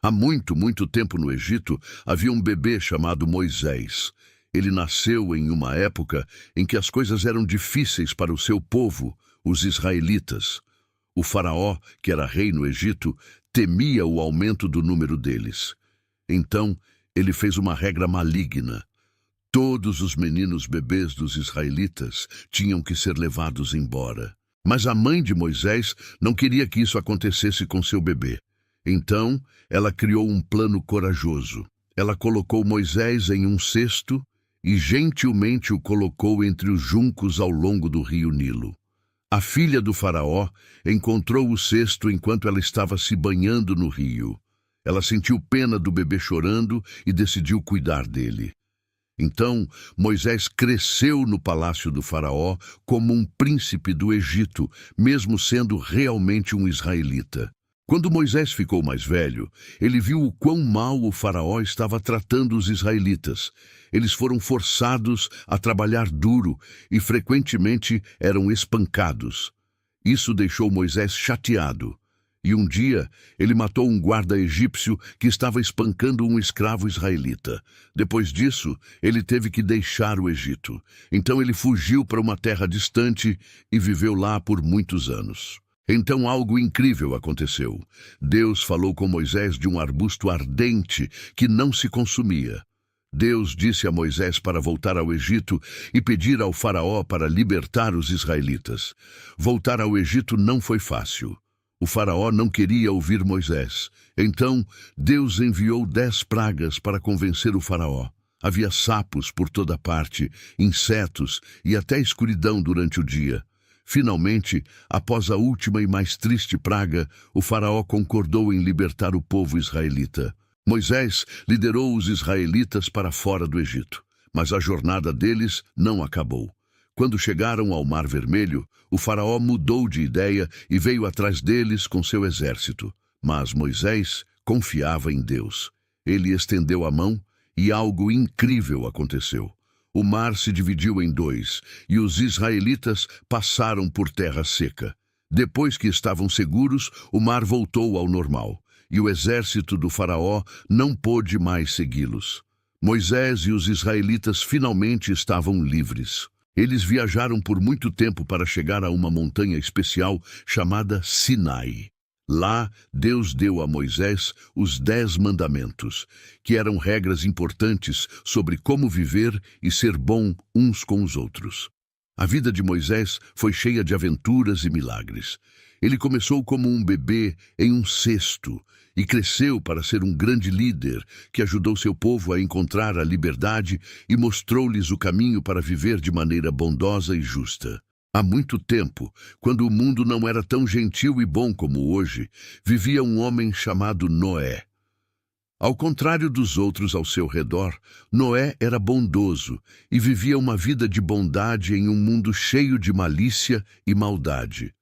Há muito, muito tempo no Egito, havia um bebê chamado Moisés. Ele nasceu em uma época em que as coisas eram difíceis para o seu povo, os israelitas. O faraó, que era rei no Egito, temia o aumento do número deles. Então, ele fez uma regra maligna. Todos os meninos bebês dos israelitas tinham que ser levados embora. Mas a mãe de Moisés não queria que isso acontecesse com seu bebê. Então, ela criou um plano corajoso. Ela colocou Moisés em um cesto e gentilmente o colocou entre os juncos ao longo do rio Nilo. A filha do faraó encontrou o cesto enquanto ela estava se banhando no rio. Ela sentiu pena do bebê chorando e decidiu cuidar dele. Então, Moisés cresceu no palácio do faraó como um príncipe do Egito, mesmo sendo realmente um israelita. Quando Moisés ficou mais velho, ele viu o quão mal o faraó estava tratando os israelitas. Eles foram forçados a trabalhar duro e frequentemente eram espancados. Isso deixou Moisés chateado. E um dia, ele matou um guarda egípcio que estava espancando um escravo israelita. Depois disso, ele teve que deixar o Egito. Então ele fugiu para uma terra distante e viveu lá por muitos anos. Então algo incrível aconteceu. Deus falou com Moisés de um arbusto ardente que não se consumia. Deus disse a Moisés para voltar ao Egito e pedir ao faraó para libertar os israelitas. Voltar ao Egito não foi fácil. O faraó não queria ouvir Moisés. Então, Deus enviou 10 pragas para convencer o faraó. Havia sapos por toda parte, insetos e até escuridão durante o dia. Finalmente, após a última e mais triste praga, o faraó concordou em libertar o povo israelita. Moisés liderou os israelitas para fora do Egito, mas a jornada deles não acabou. Quando chegaram ao Mar Vermelho, o faraó mudou de ideia e veio atrás deles com seu exército. Mas Moisés confiava em Deus. Ele estendeu a mão e algo incrível aconteceu. O mar se dividiu em 2 e os israelitas passaram por terra seca. Depois que estavam seguros, o mar voltou ao normal e o exército do faraó não pôde mais segui-los. Moisés e os israelitas finalmente estavam livres. Eles viajaram por muito tempo para chegar a uma montanha especial chamada Sinai. Lá, Deus deu a Moisés os 10 mandamentos, que eram regras importantes sobre como viver e ser bom uns com os outros. A vida de Moisés foi cheia de aventuras e milagres. Ele começou como um bebê em um cesto e cresceu para ser um grande líder que ajudou seu povo a encontrar a liberdade e mostrou-lhes o caminho para viver de maneira bondosa e justa. Há muito tempo, quando o mundo não era tão gentil e bom como hoje, vivia um homem chamado Noé. Ao contrário dos outros ao seu redor, Noé era bondoso e vivia uma vida de bondade em um mundo cheio de malícia e maldade.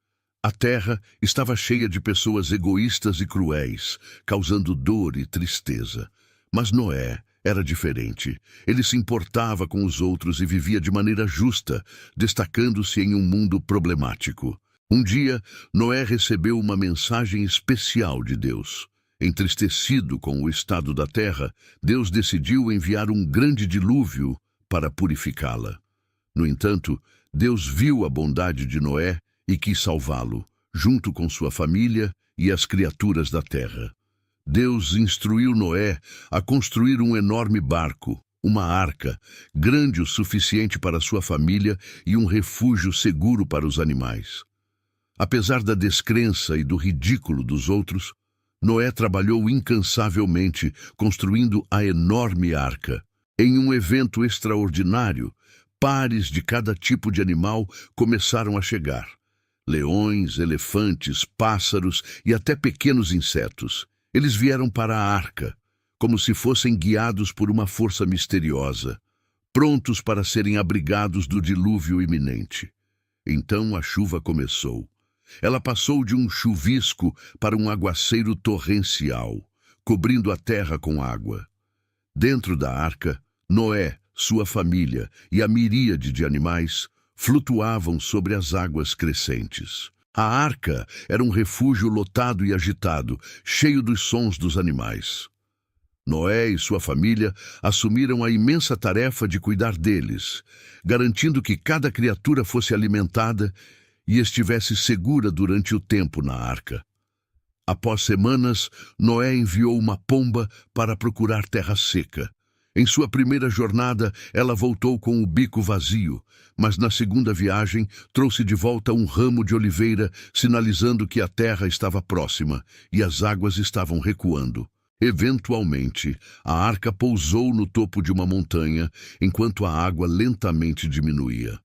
A terra estava cheia de pessoas egoístas e cruéis, causando dor e tristeza. Mas Noé era diferente. Ele se importava com os outros e vivia de maneira justa, destacando-se em um mundo problemático. Um dia, Noé recebeu uma mensagem especial de Deus. Entristecido com o estado da terra, Deus decidiu enviar um grande dilúvio para purificá-la. No entanto, Deus viu a bondade de Noé e quis salvá-lo, junto com sua família e as criaturas da terra. Deus instruiu Noé a construir um enorme barco, uma arca, grande o suficiente para sua família e um refúgio seguro para os animais. Apesar da descrença e do ridículo dos outros, Noé trabalhou incansavelmente construindo a enorme arca. Em um evento extraordinário, pares de cada tipo de animal começaram a chegar. Leões, elefantes, pássaros e até pequenos insetos. Eles vieram para a arca, como se fossem guiados por uma força misteriosa, prontos para serem abrigados do dilúvio iminente. Então a chuva começou. Ela passou de um chuvisco para um aguaceiro torrencial, cobrindo a terra com água. Dentro da arca, Noé, sua família e a miríade de animais flutuavam sobre as águas crescentes. A arca era um refúgio lotado e agitado, cheio dos sons dos animais. Noé e sua família assumiram a imensa tarefa de cuidar deles, garantindo que cada criatura fosse alimentada e estivesse segura durante o tempo na arca. Após semanas, Noé enviou uma pomba para procurar terra seca. Em sua primeira jornada, ela voltou com o bico vazio, mas na segunda viagem trouxe de volta um ramo de oliveira, sinalizando que a terra estava próxima e as águas estavam recuando. Eventualmente, a arca pousou no topo de uma montanha, enquanto a água lentamente diminuía.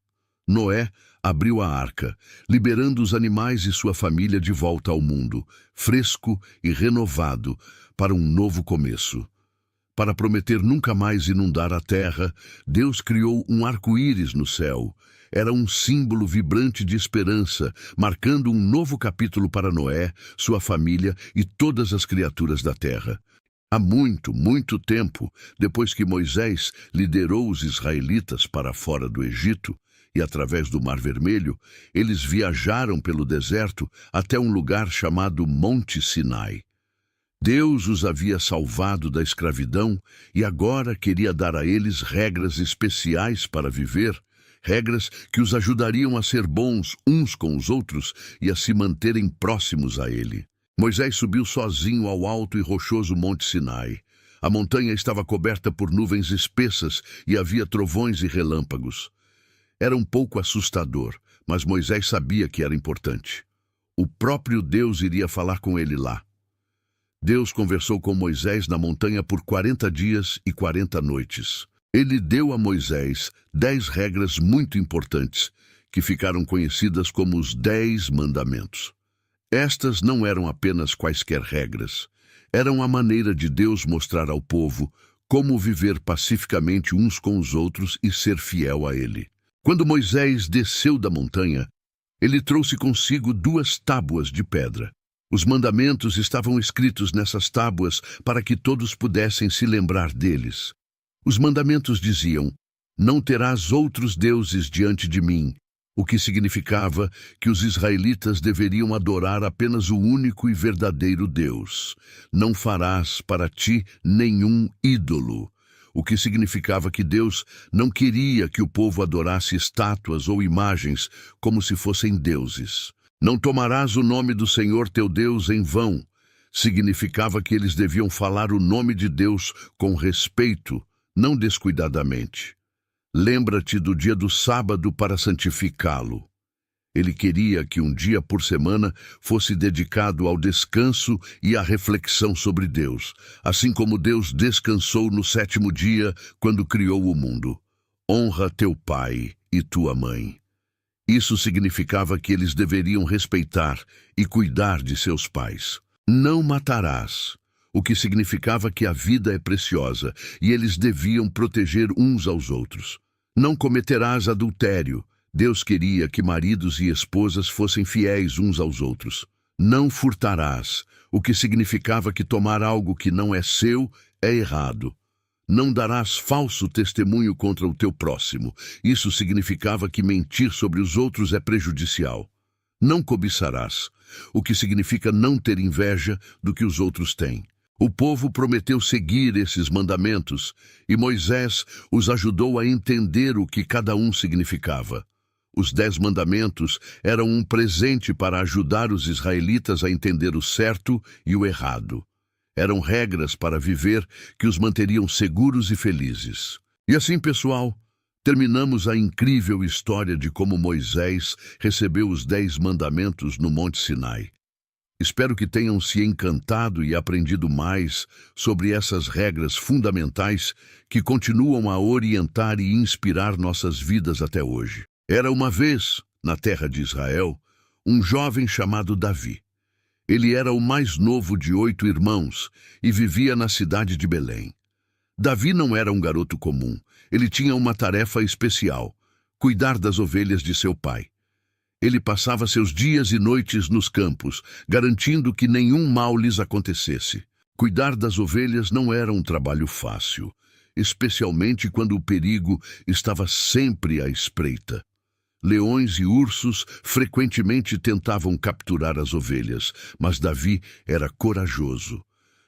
Noé abriu a arca, liberando os animais e sua família de volta ao mundo, fresco e renovado, para um novo começo. Para prometer nunca mais inundar a terra, Deus criou um arco-íris no céu. Era um símbolo vibrante de esperança, marcando um novo capítulo para Noé, sua família e todas as criaturas da terra. Há muito, muito tempo, depois que Moisés liderou os israelitas para fora do Egito, e através do Mar Vermelho, eles viajaram pelo deserto até um lugar chamado Monte Sinai. Deus os havia salvado da escravidão e agora queria dar a eles regras especiais para viver, regras que os ajudariam a ser bons uns com os outros e a se manterem próximos a Ele. Moisés subiu sozinho ao alto e rochoso Monte Sinai. A montanha estava coberta por nuvens espessas e havia trovões e relâmpagos. Era um pouco assustador, mas Moisés sabia que era importante. O próprio Deus iria falar com ele lá. Deus conversou com Moisés na montanha por 40 dias e 40 noites. Ele deu a Moisés 10 regras muito importantes, que ficaram conhecidas como os 10 mandamentos. Estas não eram apenas quaisquer regras. Eram a maneira de Deus mostrar ao povo como viver pacificamente uns com os outros e ser fiel a Ele. Quando Moisés desceu da montanha, ele trouxe consigo 2 tábuas de pedra. Os mandamentos estavam escritos nessas tábuas para que todos pudessem se lembrar deles. Os mandamentos diziam: "Não terás outros deuses diante de mim", o que significava que os israelitas deveriam adorar apenas o único e verdadeiro Deus. "Não farás para ti nenhum ídolo", o que significava que Deus não queria que o povo adorasse estátuas ou imagens como se fossem deuses. "Não tomarás o nome do Senhor teu Deus em vão", significava que eles deviam falar o nome de Deus com respeito, não descuidadamente. "Lembra-te do dia do sábado para santificá-lo". Ele queria que um dia por semana fosse dedicado ao descanso e à reflexão sobre Deus, assim como Deus descansou no 7º dia quando criou o mundo. "Honra teu pai e tua mãe". Isso significava que eles deveriam respeitar e cuidar de seus pais. "Não matarás", o que significava que a vida é preciosa e eles deviam proteger uns aos outros. "Não cometerás adultério". Deus queria que maridos e esposas fossem fiéis uns aos outros. "Não furtarás", o que significava que tomar algo que não é seu é errado. "Não darás falso testemunho contra o teu próximo". Isso significava que mentir sobre os outros é prejudicial. "Não cobiçarás", o que significa não ter inveja do que os outros têm. O povo prometeu seguir esses mandamentos e Moisés os ajudou a entender o que cada um significava. Os 10 mandamentos eram um presente para ajudar os israelitas a entender o certo e o errado. Eram regras para viver que os manteriam seguros e felizes. E assim, pessoal, terminamos a incrível história de como Moisés recebeu os 10 mandamentos no Monte Sinai. Espero que tenham se encantado e aprendido mais sobre essas regras fundamentais que continuam a orientar e inspirar nossas vidas até hoje. Era uma vez, na terra de Israel, um jovem chamado Davi. Ele era o mais novo de 8 irmãos e vivia na cidade de Belém. Davi não era um garoto comum. Ele tinha uma tarefa especial: cuidar das ovelhas de seu pai. Ele passava seus dias e noites nos campos, garantindo que nenhum mal lhes acontecesse. Cuidar das ovelhas não era um trabalho fácil, especialmente quando o perigo estava sempre à espreita. Leões e ursos frequentemente tentavam capturar as ovelhas, mas Davi era corajoso.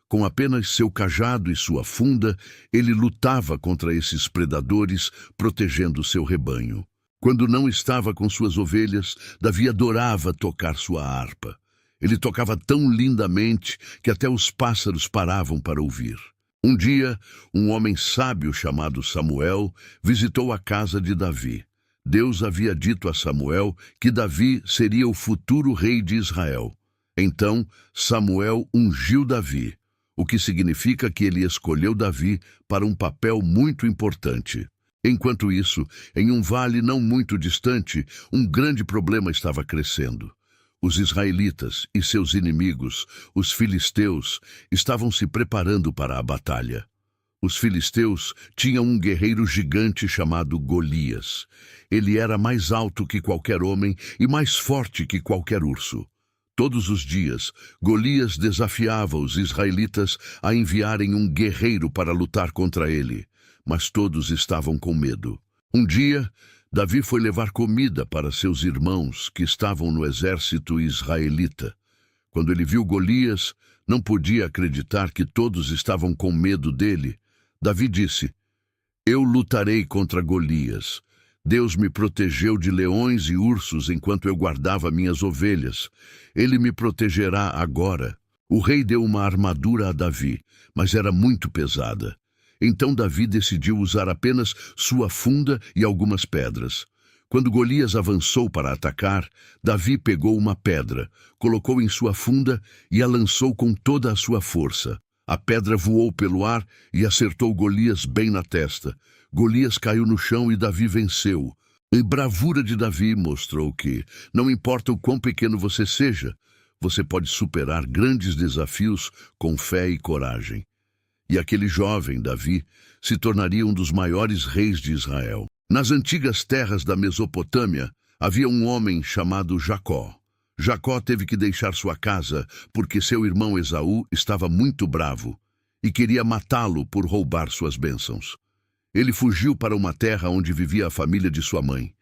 Com apenas seu cajado e sua funda, ele lutava contra esses predadores, protegendo seu rebanho. Quando não estava com suas ovelhas, Davi adorava tocar sua harpa. Ele tocava tão lindamente que até os pássaros paravam para ouvir. Um dia, um homem sábio chamado Samuel visitou a casa de Davi. Deus havia dito a Samuel que Davi seria o futuro rei de Israel. Então, Samuel ungiu Davi, o que significa que ele escolheu Davi para um papel muito importante. Enquanto isso, em um vale não muito distante, um grande problema estava crescendo. Os israelitas e seus inimigos, os filisteus, estavam se preparando para a batalha. Os filisteus tinham um guerreiro gigante chamado Golias. Ele era mais alto que qualquer homem e mais forte que qualquer urso. Todos os dias, Golias desafiava os israelitas a enviarem um guerreiro para lutar contra ele, mas todos estavam com medo. Um dia, Davi foi levar comida para seus irmãos que estavam no exército israelita. Quando ele viu Golias, não podia acreditar que todos estavam com medo dele. Davi disse: "Eu lutarei contra Golias. Deus me protegeu de leões e ursos enquanto eu guardava minhas ovelhas. Ele me protegerá agora." O rei deu uma armadura a Davi, mas era muito pesada. Então Davi decidiu usar apenas sua funda e algumas pedras. Quando Golias avançou para atacar, Davi pegou uma pedra, colocou em sua funda e a lançou com toda a sua força. A pedra voou pelo ar e acertou Golias bem na testa. Golias caiu no chão e Davi venceu. A bravura de Davi mostrou que, não importa o quão pequeno você seja, você pode superar grandes desafios com fé e coragem. E aquele jovem, Davi, se tornaria um dos maiores reis de Israel. Nas antigas terras da Mesopotâmia, havia um homem chamado Jacó. Jacó teve que deixar sua casa porque seu irmão Esaú estava muito bravo e queria matá-lo por roubar suas bênçãos. Ele fugiu para uma terra onde vivia a família de sua mãe.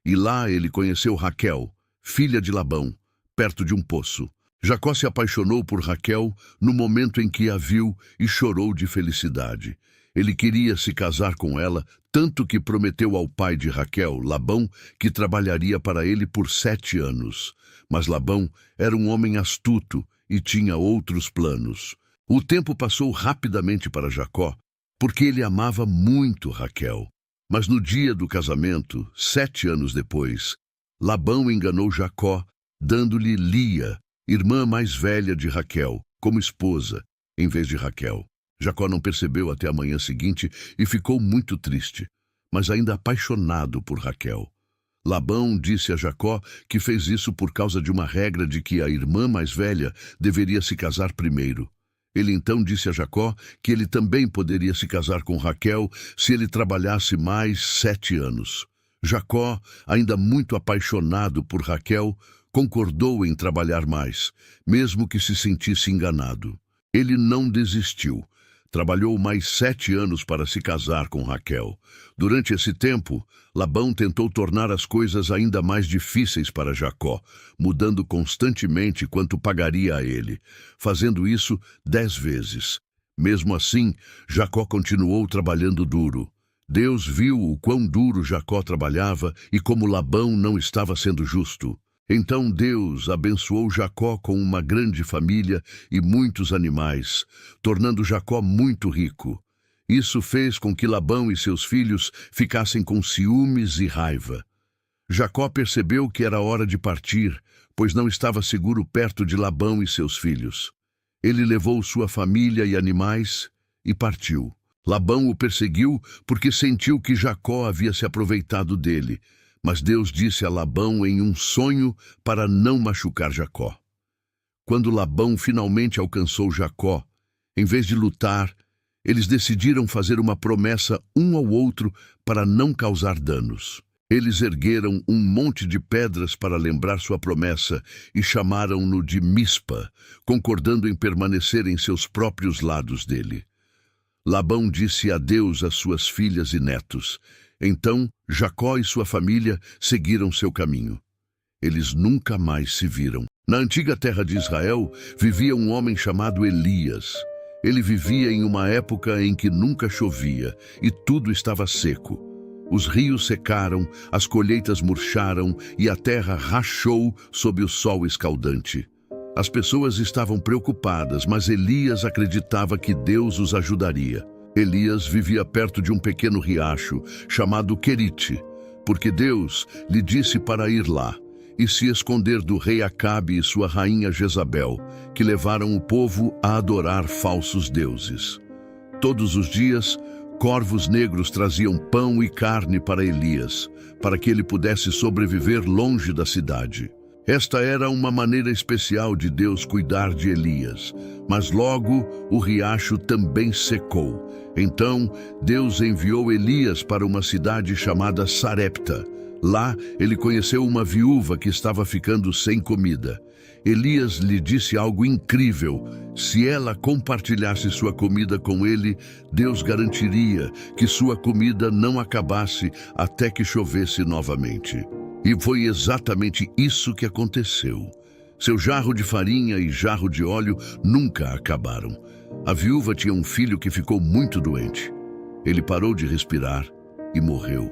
E lá ele conheceu Raquel, filha de Labão, perto de um poço. Jacó se apaixonou por Raquel no momento em que a viu e chorou de felicidade. Ele queria se casar com ela, tanto que prometeu ao pai de Raquel, Labão, que trabalharia para ele por 7 anos. Mas Labão era um homem astuto e tinha outros planos. O tempo passou rapidamente para Jacó, porque ele amava muito Raquel. Mas no dia do casamento, 7 anos depois, Labão enganou Jacó, dando-lhe Lia, irmã mais velha de Raquel, como esposa, em vez de Raquel. Jacó não percebeu até a manhã seguinte e ficou muito triste, mas ainda apaixonado por Raquel. Labão disse a Jacó que fez isso por causa de uma regra de que a irmã mais velha deveria se casar primeiro. Ele então disse a Jacó que ele também poderia se casar com Raquel se ele trabalhasse mais 7 anos. Jacó, ainda muito apaixonado por Raquel, concordou em trabalhar mais, mesmo que se sentisse enganado. Ele não desistiu. Trabalhou mais 7 anos para se casar com Raquel. Durante esse tempo, Labão tentou tornar as coisas ainda mais difíceis para Jacó, mudando constantemente quanto pagaria a ele, fazendo isso 10 vezes. Mesmo assim, Jacó continuou trabalhando duro. Deus viu o quão duro Jacó trabalhava e como Labão não estava sendo justo. Então Deus abençoou Jacó com uma grande família e muitos animais, tornando Jacó muito rico. Isso fez com que Labão e seus filhos ficassem com ciúmes e raiva. Jacó percebeu que era hora de partir, pois não estava seguro perto de Labão e seus filhos. Ele levou sua família e animais e partiu. Labão o perseguiu porque sentiu que Jacó havia se aproveitado dele. Mas Deus disse a Labão em um sonho para não machucar Jacó. Quando Labão finalmente alcançou Jacó, em vez de lutar, eles decidiram fazer uma promessa um ao outro para não causar danos. Eles ergueram um monte de pedras para lembrar sua promessa e chamaram-no de Mispa, concordando em permanecer em seus próprios lados dele. Labão disse adeus às suas filhas e netos. Então Jacó e sua família seguiram seu caminho. Eles nunca mais se viram. Na antiga terra de Israel vivia um homem chamado Elias. Ele vivia em uma época em que nunca chovia e tudo estava seco. Os rios secaram, as colheitas murcharam e a terra rachou sob o sol escaldante. As pessoas estavam preocupadas, mas Elias acreditava que Deus os ajudaria. Elias vivia perto de um pequeno riacho chamado Querite, porque Deus lhe disse para ir lá e se esconder do rei Acabe e sua rainha Jezabel, que levaram o povo a adorar falsos deuses. Todos os dias, corvos negros traziam pão e carne para Elias, para que ele pudesse sobreviver longe da cidade. Esta era uma maneira especial de Deus cuidar de Elias, mas logo o riacho também secou. Então Deus enviou Elias para uma cidade chamada Sarepta. Lá ele conheceu uma viúva que estava ficando sem comida. Elias lhe disse algo incrível: se ela compartilhasse sua comida com ele, Deus garantiria que sua comida não acabasse até que chovesse novamente. E foi exatamente isso que aconteceu. Seu jarro de farinha e jarro de óleo nunca acabaram. A viúva tinha um filho que ficou muito doente. Ele parou de respirar e morreu.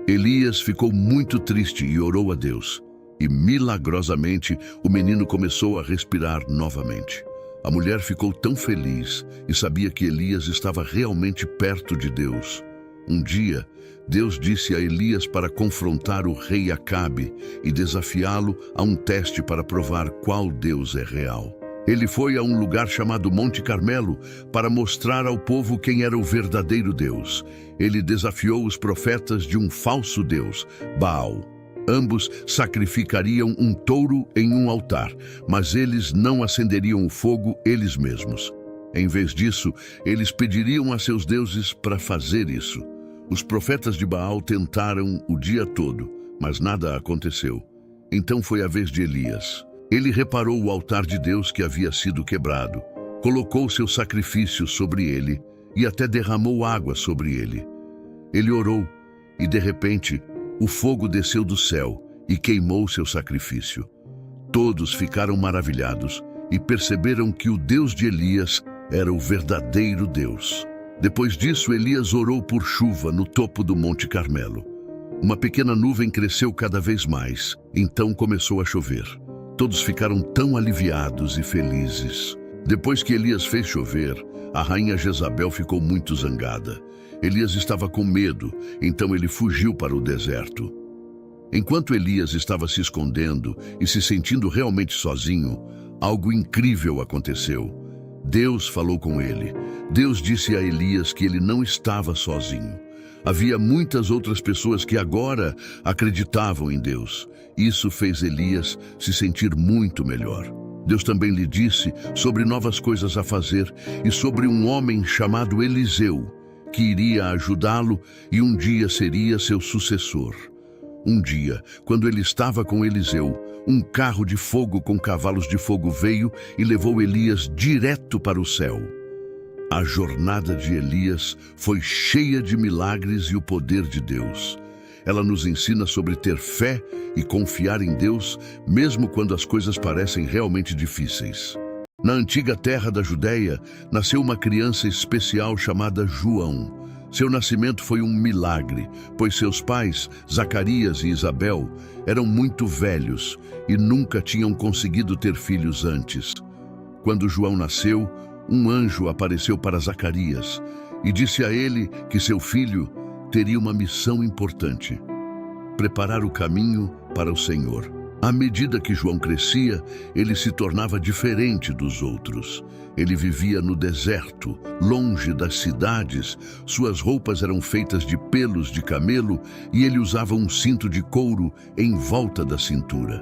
Elias ficou muito triste e orou a Deus. E milagrosamente o menino começou a respirar novamente. A mulher ficou tão feliz e sabia que Elias estava realmente perto de Deus. Um dia, Deus disse a Elias para confrontar o rei Acabe e desafiá-lo a um teste para provar qual Deus é real. Ele foi a um lugar chamado Monte Carmelo para mostrar ao povo quem era o verdadeiro Deus. Ele desafiou os profetas de um falso Deus, Baal. Ambos sacrificariam um touro em um altar, mas eles não acenderiam o fogo eles mesmos. Em vez disso, eles pediriam a seus deuses para fazer isso. Os profetas de Baal tentaram o dia todo, mas nada aconteceu. Então foi a vez de Elias. Ele reparou o altar de Deus que havia sido quebrado, colocou seu sacrifício sobre ele e até derramou água sobre ele. Ele orou e, de repente, o fogo desceu do céu e queimou seu sacrifício. Todos ficaram maravilhados e perceberam que o Deus de Elias era o verdadeiro Deus. Depois disso, Elias orou por chuva no topo do Monte Carmelo. Uma pequena nuvem cresceu cada vez mais, então começou a chover. Todos ficaram tão aliviados e felizes. Depois que Elias fez chover, a rainha Jezabel ficou muito zangada. Elias estava com medo, então ele fugiu para o deserto. Enquanto Elias estava se escondendo e se sentindo realmente sozinho, algo incrível aconteceu. Deus falou com ele. Deus disse a Elias que ele não estava sozinho. Havia muitas outras pessoas que agora acreditavam em Deus. Isso fez Elias se sentir muito melhor. Deus também lhe disse sobre novas coisas a fazer e sobre um homem chamado Eliseu, que iria ajudá-lo e um dia seria seu sucessor. Um dia, quando ele estava com Eliseu, um carro de fogo com cavalos de fogo veio e levou Elias direto para o céu. A jornada de Elias foi cheia de milagres e o poder de Deus. Ela nos ensina sobre ter fé e confiar em Deus, mesmo quando as coisas parecem realmente difíceis. Na antiga terra da Judéia, nasceu uma criança especial chamada João. Seu nascimento foi um milagre, pois seus pais, Zacarias e Isabel, eram muito velhos e nunca tinham conseguido ter filhos antes. Quando João nasceu, um anjo apareceu para Zacarias e disse a ele que seu filho teria uma missão importante: preparar o caminho para o Senhor. À medida que João crescia, ele se tornava diferente dos outros. Ele vivia no deserto, longe das cidades. Suas roupas eram feitas de pelos de camelo e ele usava um cinto de couro em volta da cintura.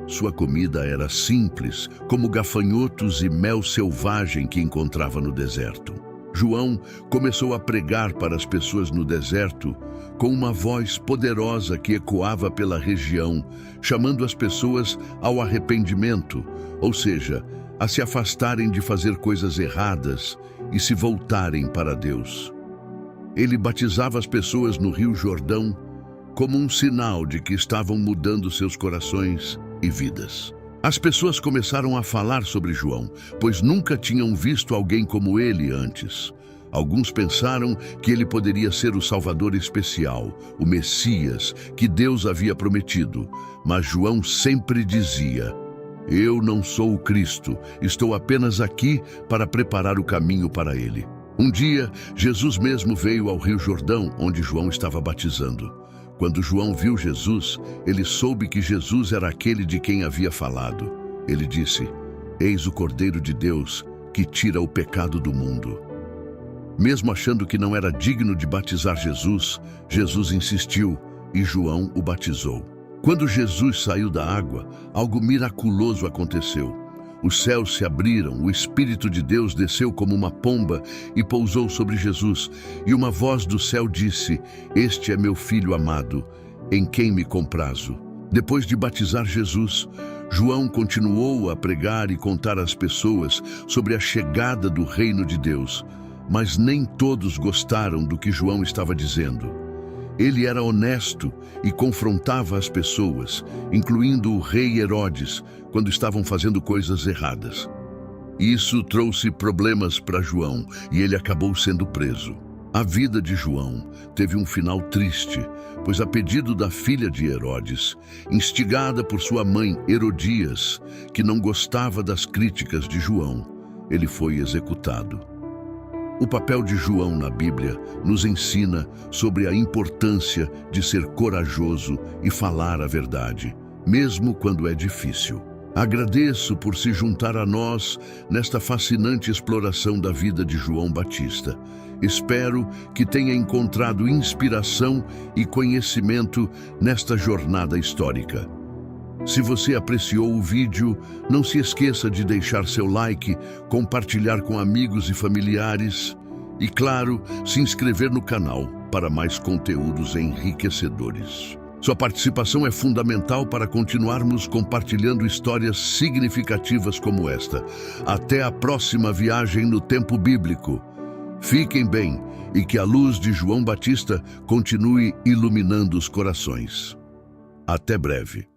Sua comida era simples, como gafanhotos e mel selvagem que encontrava no deserto. João começou a pregar para as pessoas no deserto com uma voz poderosa que ecoava pela região, chamando as pessoas ao arrependimento, ou seja, a se afastarem de fazer coisas erradas e se voltarem para Deus. Ele batizava as pessoas no Rio Jordão como um sinal de que estavam mudando seus corações e vidas. As pessoas começaram a falar sobre João, pois nunca tinham visto alguém como ele antes. Alguns pensaram que ele poderia ser o Salvador especial, o Messias, que Deus havia prometido. Mas João sempre dizia: "Eu não sou o Cristo, estou apenas aqui para preparar o caminho para ele." Um dia, Jesus mesmo veio ao Rio Jordão, onde João estava batizando. Quando João viu Jesus, ele soube que Jesus era aquele de quem havia falado. Ele disse: "Eis o Cordeiro de Deus, que tira o pecado do mundo." Mesmo achando que não era digno de batizar Jesus, Jesus insistiu e João o batizou. Quando Jesus saiu da água, algo miraculoso aconteceu. Os céus se abriram, o Espírito de Deus desceu como uma pomba e pousou sobre Jesus. E uma voz do céu disse: "Este é meu filho amado, em quem me comprazo." Depois de batizar Jesus, João continuou a pregar e contar às pessoas sobre a chegada do reino de Deus. Mas nem todos gostaram do que João estava dizendo. Ele era honesto e confrontava as pessoas, incluindo o rei Herodes, quando estavam fazendo coisas erradas. Isso trouxe problemas para João e ele acabou sendo preso. A vida de João teve um final triste, pois a pedido da filha de Herodes, instigada por sua mãe Herodias, que não gostava das críticas de João, ele foi executado. O papel de João na Bíblia nos ensina sobre a importância de ser corajoso e falar a verdade, mesmo quando é difícil. Agradeço por se juntar a nós nesta fascinante exploração da vida de João Batista. Espero que tenha encontrado inspiração e conhecimento nesta jornada histórica. Se você apreciou o vídeo, não se esqueça de deixar seu like, compartilhar com amigos e familiares e, claro, se inscrever no canal para mais conteúdos enriquecedores. Sua participação é fundamental para continuarmos compartilhando histórias significativas como esta. Até a próxima viagem no tempo bíblico. Fiquem bem e que a luz de João Batista continue iluminando os corações. Até breve.